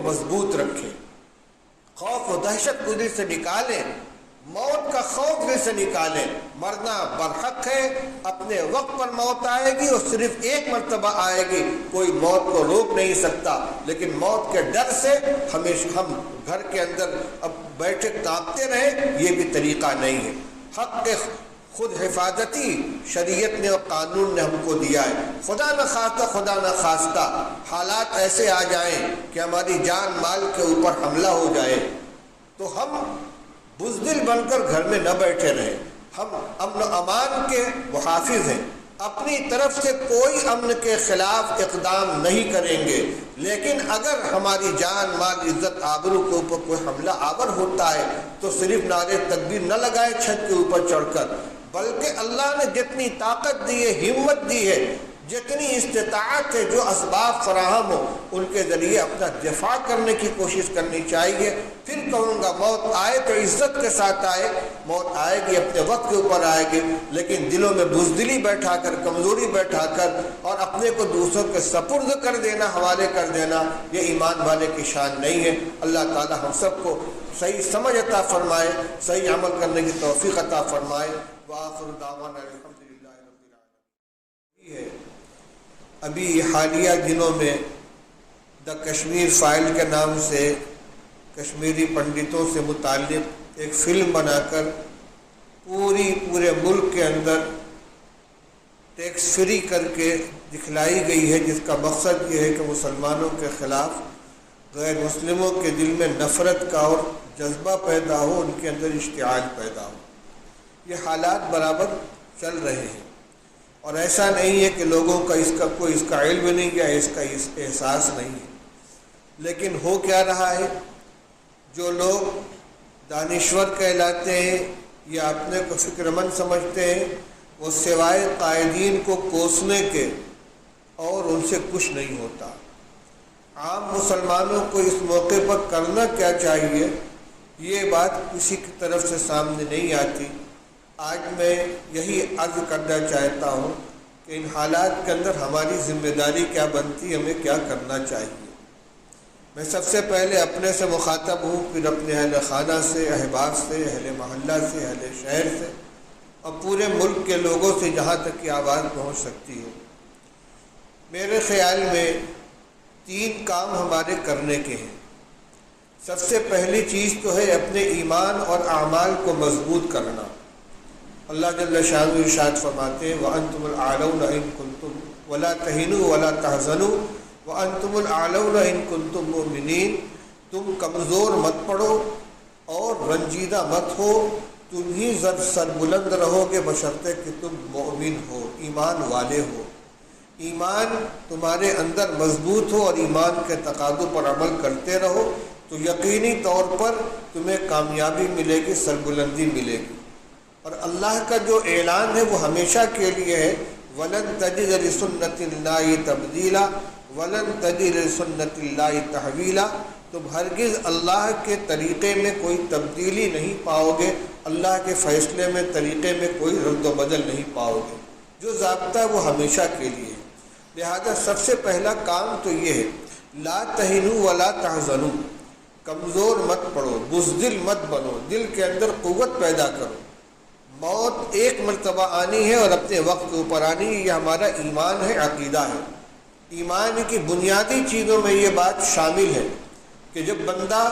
مضبوط رکھیں، خوف و دہشت کو دل سے نکالیں، موت کا خوف دل سے نکالیں۔ مرنا برحق ہے، اپنے وقت پر موت آئے گی اور صرف ایک مرتبہ آئے گی، کوئی موت کو روک نہیں سکتا، لیکن موت کے ڈر سے ہمیشہ ہم گھر کے اندر اب بیٹھے کانپتے رہیں، یہ بھی طریقہ نہیں ہے۔ حق کے خود حفاظتی شریعت نے اور قانون نے ہم کو دیا ہے۔ خدا نہ خواستہ حالات ایسے آ جائیں کہ ہماری جان مال کے اوپر حملہ ہو جائے تو ہم بزدل بن کر گھر میں نہ بیٹھے رہیں، ہم امن و امان کے محافظ ہیں، اپنی طرف سے کوئی امن کے خلاف اقدام نہیں کریں گے، لیکن اگر ہماری جان مال عزت آبرو کے اوپر کوئی حملہ آور ہوتا ہے تو صرف نعرے تکبیر نہ لگائے چھت کے اوپر چڑھ کر، بلکہ اللہ نے جتنی طاقت دی ہے، ہمت دی ہے، جتنی استطاعت ہے، جو اسباب فراہم ہو ان کے ذریعے اپنا دفاع کرنے کی کوشش کرنی چاہیے۔ پھر کہوں گا موت آئے تو عزت کے ساتھ آئے، موت آئے گی اپنے وقت کے اوپر آئے گی، لیکن دلوں میں بزدلی بیٹھا کر، کمزوری بیٹھا کر اور اپنے کو دوسروں کے سپرد کر دینا، حوالے کر دینا، یہ ایمان والے کی شان نہیں ہے۔ اللہ تعالی ہم سب کو صحیح سمجھ عطا فرمائے، صحیح عمل کرنے کی توفیق عطا فرمائے۔ وآخر دعوانا الحمدللہ رب العالمین۔ ابھی حالیہ دنوں میں دا کشمیر فائل کے نام سے کشمیری پنڈتوں سے متعلق ایک فلم بنا کر پورے ملک کے اندر ٹیکس فری کر کے دکھلائی گئی ہے، جس کا مقصد یہ ہے کہ مسلمانوں کے خلاف غیر مسلموں کے دل میں نفرت کا اور جذبہ پیدا ہو، ان کے اندر اشتعال پیدا ہو۔ یہ حالات برابر چل رہے ہیں اور ایسا نہیں ہے کہ لوگوں کا اس کا علم نہیں یا اس کا احساس نہیں ہے، لیکن ہو کیا رہا ہے، جو لوگ دانشور کہلاتے ہیں یا اپنے کو فکر مند سمجھتے ہیں، وہ سوائے قائدین کو کوسنے کے اور ان سے کچھ نہیں ہوتا۔ عام مسلمانوں کو اس موقع پر کرنا کیا چاہیے، یہ بات کسی کی طرف سے سامنے نہیں آتی۔ آج میں یہی عرض کرنا چاہتا ہوں کہ ان حالات کے اندر ہماری ذمہ داری کیا بنتی، ہمیں کیا کرنا چاہیے۔ میں سب سے پہلے اپنے سے مخاطب ہوں، پھر اپنے اہل خانہ سے، احباب سے، اہل محلہ سے، اہل شہر سے اور پورے ملک کے لوگوں سے جہاں تک کہ آواز پہنچ سکتی ہے۔ میرے خیال میں 3 کام ہمارے کرنے کے ہیں۔ سب سے پہلی چیز تو ہے اپنے ایمان اور اعمال کو مضبوط کرنا۔ اللہ جل شانہ ارشاد فرماتے ہیں وَأَنْتُمُ الْأَعْلَوْنَ إِن كُنتُمْ وَلَا تَهِنُوا وَلَا تَحْزَنُوا وَأَنْتُمُ الْأَعْلَوْنَ إِن كُنتُم مُؤْمِنِينَ۔ تم کمزور مت پڑو اور رنجیدہ مت ہو، تم ہی سر بلند رہو گے بشرطے کہ تم مومن ہو، ایمان والے ہو۔ ایمان تمہارے اندر مضبوط ہو اور ایمان کے تقاضوں پر عمل کرتے رہو تو یقینی طور پر تمہیں کامیابی ملے گی، سربلندی ملے گی۔ اور اللہ کا جو اعلان ہے وہ ہمیشہ کے لیے ہے وَلَن تَجِدَ لِسُنَّتِ اللَّهِ تَبْدِيلًا وَلَن تَجِدَ لِسُنَّتِ اللَّهِ تَحْوِيلًا۔ تم ہرگز اللہ کے طریقے میں کوئی تبدیلی نہیں پاؤ گے، اللہ کے فیصلے میں، طریقے میں کوئی رد و بدل نہیں پاؤ گے۔ جو ضابطہ ہے وہ ہمیشہ کے لیے ہے۔ لہذا سب سے پہلا کام تو یہ ہے لا تہنوا ولا تحزنوا، کمزور مت پڑو، بزدل مت بنو، دل کے اندر قوت پیدا کرو۔ موت ایک مرتبہ آنی ہے اور اپنے وقت کے اوپر آنی ہے، یہ ہمارا ایمان ہے، عقیدہ ہے۔ ایمان کی بنیادی چیزوں میں یہ بات شامل ہے کہ جب بندہ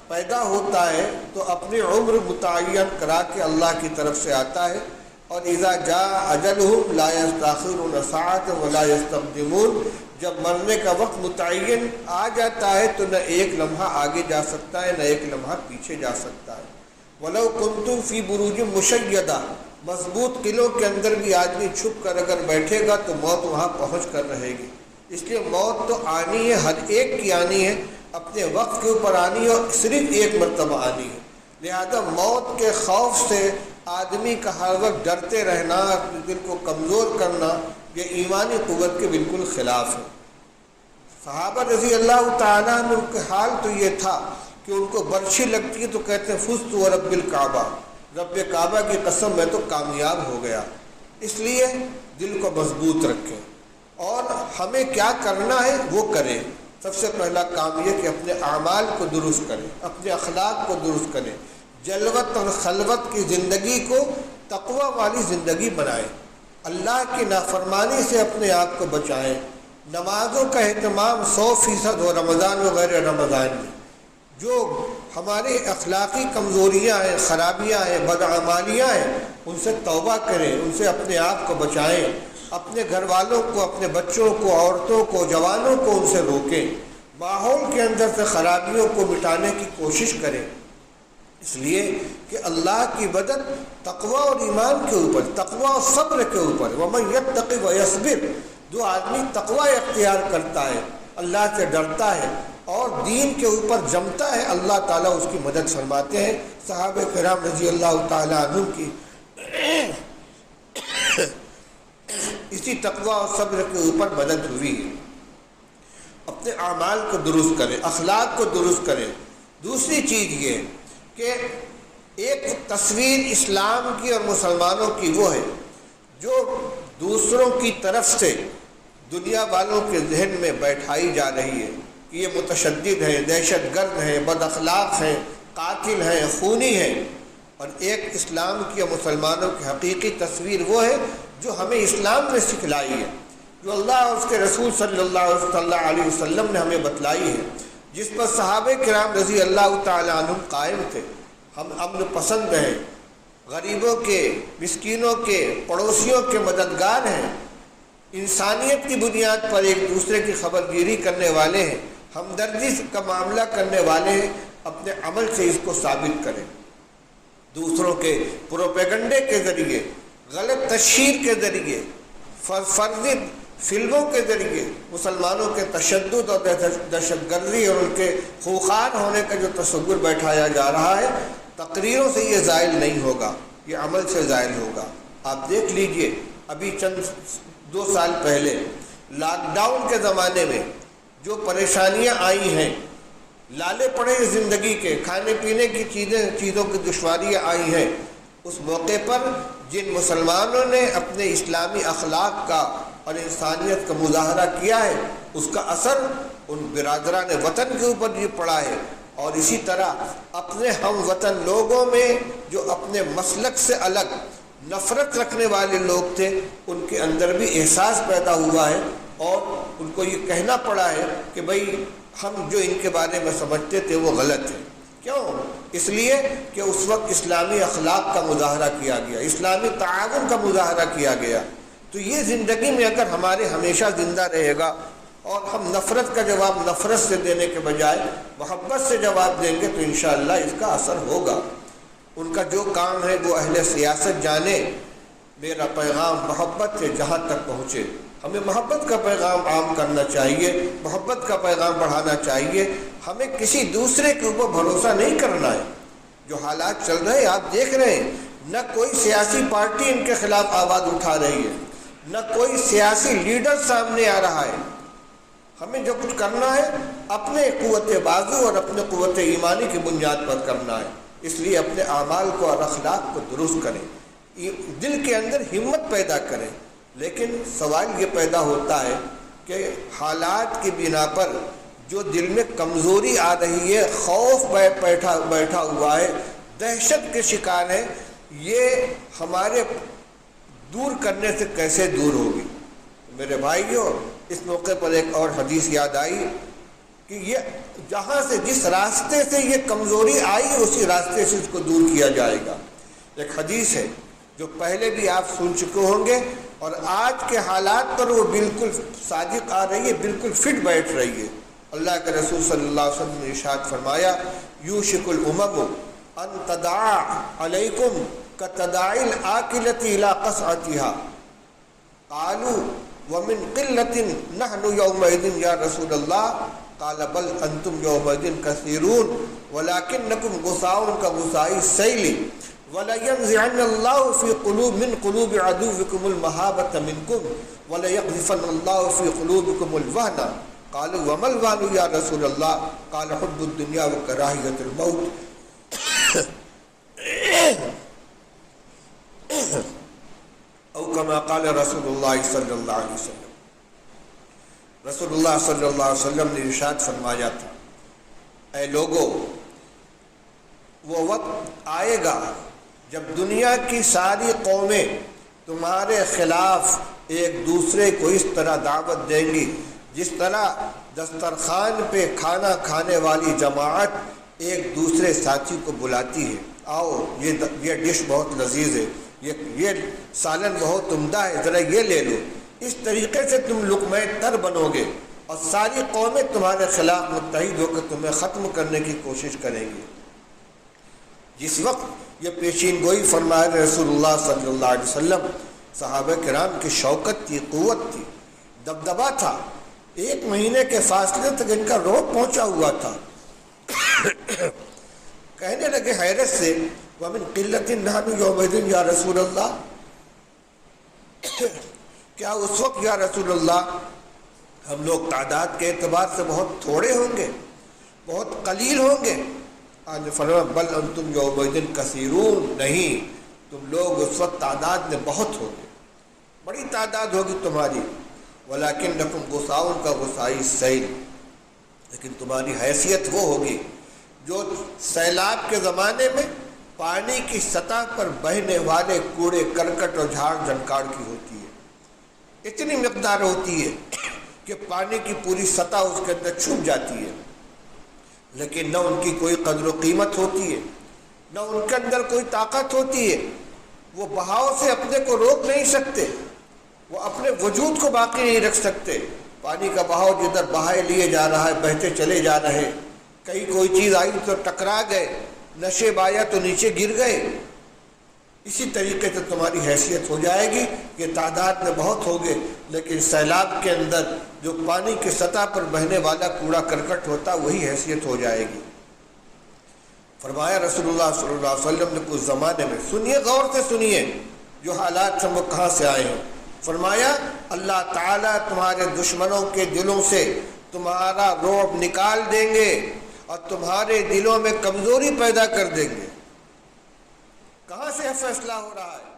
پیدا ہوتا ہے تو اپنی عمر متعین کرا کے اللہ کی طرف سے آتا ہے، اور اذا جاء اجلهم لا يستاخرون ساعة ولا يستقدمون، جب مرنے کا وقت متعین آ جاتا ہے تو نہ ایک لمحہ آگے جا سکتا ہے نہ ایک لمحہ پیچھے جا سکتا ہے۔ وَلَوْ كُنْتُمْ فِي بُرُوجٍ مُشَيَّدَةٍ، مضبوط قلعوں کے اندر بھی آدمی چھپ کر اگر بیٹھے گا تو موت وہاں پہنچ کر رہے گی۔ اس لیے موت تو آنی ہے، ہر ایک کی آنی ہے، اپنے وقت کے اوپر آنی ہے اور صرف ایک مرتبہ آنی ہے۔ لہذا موت کے خوف سے آدمی کا ہر وقت ڈرتے رہنا، اپنے دل کو کمزور کرنا، یہ ایمانی قوت کے بالکل خلاف ہے۔ صحابہ رضی اللہ تعالیٰ عنہ ان کا حال تو یہ تھا کہ ان کو برچھی لگتی ہے تو کہتے ہیں فزت ورب الکعبہ، رب کعبہ کی قسم میں تو کامیاب ہو گیا۔ اس لیے دل کو مضبوط رکھیں اور ہمیں کیا کرنا ہے وہ کریں۔ سب سے پہلا کام یہ کہ اپنے اعمال کو درست کریں، اپنے اخلاق کو درست کریں، جلوت اور خلوت کی زندگی کو تقوی والی زندگی بنائیں، اللہ کی نافرمانی سے اپنے آپ کو بچائیں، نمازوں کا اہتمام 100% ہو رمضان و غیر رمضان میں۔ جو ہماری اخلاقی کمزوریاں ہیں، خرابیاں ہیں، بدعمالیاں ہیں، ان سے توبہ کریں، ان سے اپنے آپ کو بچائیں، اپنے گھر والوں کو، اپنے بچوں کو، عورتوں کو، جوانوں کو ان سے روکیں، ماحول کے اندر سے خرابیوں کو مٹانے کی کوشش کریں، اس لیے کہ اللہ کی مدد تقوی اور ایمان کے اوپر، تقوی اور صبر کے اوپر۔ وَمَن يَتَّقِ وَيَصْبِرْ، جو آدمی تقوی اختیار کرتا ہے، اللہ سے ڈرتا ہے اور دین کے اوپر جمتا ہے، اللہ تعالیٰ اس کی مدد فرماتے ہیں۔ صحابہ کرام رضی اللہ تعالیٰ عنہ کی اسی تقوی اور صبر کے اوپر مدد ہوئی ہے۔ اپنے اعمال کو درست کریں، اخلاق کو درست کریں۔ دوسری چیز یہ کہ ایک تصویر اسلام کی اور مسلمانوں کی وہ ہے جو دوسروں کی طرف سے دنیا والوں کے ذہن میں بیٹھائی جا رہی ہے کہ یہ متشدد ہیں، دہشت گرد ہیں، بد اخلاق ہیں، قاتل ہیں، خونی ہیں۔ اور ایک اسلام کی اور مسلمانوں کی حقیقی تصویر وہ ہے جو ہمیں اسلام نے سکھلائی ہے، جو اللہ اور اس کے رسول صلی اللہ علیہ وسلم نے ہمیں بتلائی ہے، جس پر صحابہ کرام رضی اللہ تعالیٰ عنہ قائم تھے۔ ہم امن پسند ہیں، غریبوں کے، مسکینوں کے، پڑوسیوں کے مددگار ہیں، انسانیت کی بنیاد پر ایک دوسرے کی خبر گیری کرنے والے ہیں، ہمدردی کا معاملہ کرنے والے ہیں۔ اپنے عمل سے اس کو ثابت کریں، دوسروں کے پروپیگنڈے کے ذریعے، غلط تشہیر کے ذریعے، فرضی فلموں کے ذریعے مسلمانوں کے تشدد اور دہشت گردی اور ان کے خوخار ہونے کا جو تصور بیٹھایا جا رہا ہے، تقریروں سے یہ زائل نہیں ہوگا، یہ عمل سے زائل ہوگا۔ آپ دیکھ لیجئے، ابھی چند 2 سال پہلے لاک ڈاؤن کے زمانے میں جو پریشانیاں آئی ہیں، لالے پڑے زندگی کے، کھانے پینے کی چیزوں کی دشواریاں آئی ہیں، اس موقع پر جن مسلمانوں نے اپنے اسلامی اخلاق کا اور انسانیت کا مظاہرہ کیا ہے، اس کا اثر ان برادران وطن کے اوپر بھی پڑا ہے۔ اور اسی طرح اپنے ہم وطن لوگوں میں جو اپنے مسلک سے الگ نفرت رکھنے والے لوگ تھے، ان کے اندر بھی احساس پیدا ہوا ہے اور ان کو یہ کہنا پڑا ہے کہ بھئی ہم جو ان کے بارے میں سمجھتے تھے وہ غلط ہے۔ کیوں؟ اس لیے کہ اس وقت اسلامی اخلاق کا مظاہرہ کیا گیا، اسلامی تعاون کا مظاہرہ کیا گیا۔ تو یہ زندگی میں اگر ہمارے ہمیشہ زندہ رہے گا اور ہم نفرت کا جواب نفرت سے دینے کے بجائے محبت سے جواب دیں گے تو انشاءاللہ اس کا اثر ہوگا۔ ان کا جو کام ہے وہ اہل سیاست جانے، میرا پیغام محبت سے جہاں تک پہنچے۔ ہمیں محبت کا پیغام عام کرنا چاہیے، محبت کا پیغام بڑھانا چاہیے۔ ہمیں کسی دوسرے کے اوپر بھروسہ نہیں کرنا ہے۔ جو حالات چل رہے ہیں آپ دیکھ رہے ہیں، نہ کوئی سیاسی پارٹی ان کے خلاف آواز اٹھا رہی ہے، نہ کوئی سیاسی لیڈر سامنے آ رہا ہے۔ ہمیں جو کچھ کرنا ہے اپنے قوت بازو اور اپنے قوت ایمانی کی بنیاد پر کرنا ہے۔ اس لیے اپنے اعمال کو اور اخلاق کو درست کریں، دل کے اندر ہمت پیدا کریں۔ لیکن سوال یہ پیدا ہوتا ہے کہ حالات کی بنا پر جو دل میں کمزوری آ رہی ہے، خوف بیٹھا ہوا ہے، دہشت کے شکار ہے، یہ ہمارے دور کرنے سے کیسے دور ہوگی؟ میرے بھائیوں، اس موقع پر ایک اور حدیث یاد آئی کہ یہ جہاں سے، جس راستے سے یہ کمزوری آئی اسی راستے سے اس کو دور کیا جائے گا۔ ایک حدیث ہے جو پہلے بھی آپ سن چکے ہوں گے اور آج کے حالات پر وہ بالکل صادق آ رہی ہے، بالکل فٹ بیٹھ رہی ہے۔ اللہ کے رسول صلی اللہ علیہ وسلم نے ارشاد فرمایا، یوشک الامم ان تداع علیکم کتداع الآکلۃ الی قصعتها قالوا ومن قلة نحن یومئذ یا رسول اللہ قال بل انتم یومئذ کثیرون ولکنکم غثاء کغثاء السیل وَلَيَنزِعَنَّ اللَّهُ فِي قُلُوبِ مِنْ قُلُوبِ عَدُوِّكُمُ الْمَحَابَّةَ مِنْكُمْ وَلَيَقْذِفَنَّ اللَّهُ فِي قُلُوبِكُمُ الْوَهْنَ قَالُوا وَمَا الْوَهْنُ يَا رَسُولَ اللَّهِ قَالَ حُبُّ الدُّنْيَا وَكَرَاهِيَةُ الْمَوْتِ أو كما قال رسول الله صلی اللہ علیہ وسلم۔ رسول اللہ صلی اللہ علیہ وسلم نے ارشاد فرمایا تھا، اے لوگو، وہ وقت آئے گا جب دنیا کی ساری قومیں تمہارے خلاف ایک دوسرے کو اس طرح دعوت دیں گی جس طرح دسترخوان پہ کھانا کھانے والی جماعت ایک دوسرے ساتھی کو بلاتی ہے، آؤ یہ ڈش بہت لذیذ ہے، یہ سالن بہت عمدہ ہے، ذرا یہ لے لو۔ اس طریقے سے تم لقمہ تر بنو گے اور ساری قومیں تمہارے خلاف متحد ہو کر تمہیں ختم کرنے کی کوشش کریں گی۔ جس وقت یہ پیشین گوئی فرمائے رسول اللہ صلی اللہ علیہ وسلم، صحابہ کرام کی شوکت تھی، قوت تھی، دبدبا تھا، 1 مہینے کے فاصلے تک ان کا روب پہنچا ہوا تھا۔ کہنے لگے حیرت سے، وَمِن قِلَّةٍ نَحْنُ يَوْمَئِذٍ یا رسول اللہ، کیا اس وقت یا رسول اللہ ہم لوگ تعداد کے اعتبار سے بہت تھوڑے ہوں گے، بہت قلیل ہوں گے؟ آج فرمایا بل انتم یومئذ کثیرون، نہیں، تم لوگ اس وقت تعداد میں بہت ہوگے، بڑی تعداد ہوگی تمہاری، ولیکنکم غثاء کا غصاء السیل، لیکن تمہاری حیثیت وہ ہوگی جو سیلاب کے زمانے میں پانی کی سطح پر بہنے والے کوڑے کرکٹ اور جھاڑ جھنکاڑ کی ہوتی ہے، اتنی مقدار ہوتی ہے کہ پانی کی پوری سطح اس کے اندر چھپ جاتی ہے، لیکن نہ ان کی کوئی قدر و قیمت ہوتی ہے، نہ ان کے اندر کوئی طاقت ہوتی ہے، وہ بہاؤ سے اپنے کو روک نہیں سکتے، وہ اپنے وجود کو باقی نہیں رکھ سکتے۔ پانی کا بہاؤ جدھر بہائے لیے جا رہا ہے، بہتے چلے جا رہے، کہیں کوئی چیز آئی تو ٹکرا گئے، نشیب آیا تو نیچے گر گئے۔ اسی طریقے سے تمہاری حیثیت ہو جائے گی کہ تعداد میں بہت ہوگے، لیکن سیلاب کے اندر جو پانی کی سطح پر بہنے والا کوڑا کرکٹ ہوتا وہی حیثیت ہو جائے گی۔ فرمایا رسول اللہ صلی اللہ علیہ وسلم نے کچھ زمانے میں، سنیے غور سے سنیے جو حالات ہم وہ کہاں سے آئے ہیں، فرمایا اللہ تعالیٰ تمہارے دشمنوں کے دلوں سے تمہارا رعب نکال دیں گے اور تمہارے دلوں میں کمزوری پیدا کر دیں گے۔ کہاں سے فیصلہ ہو رہا ہے؟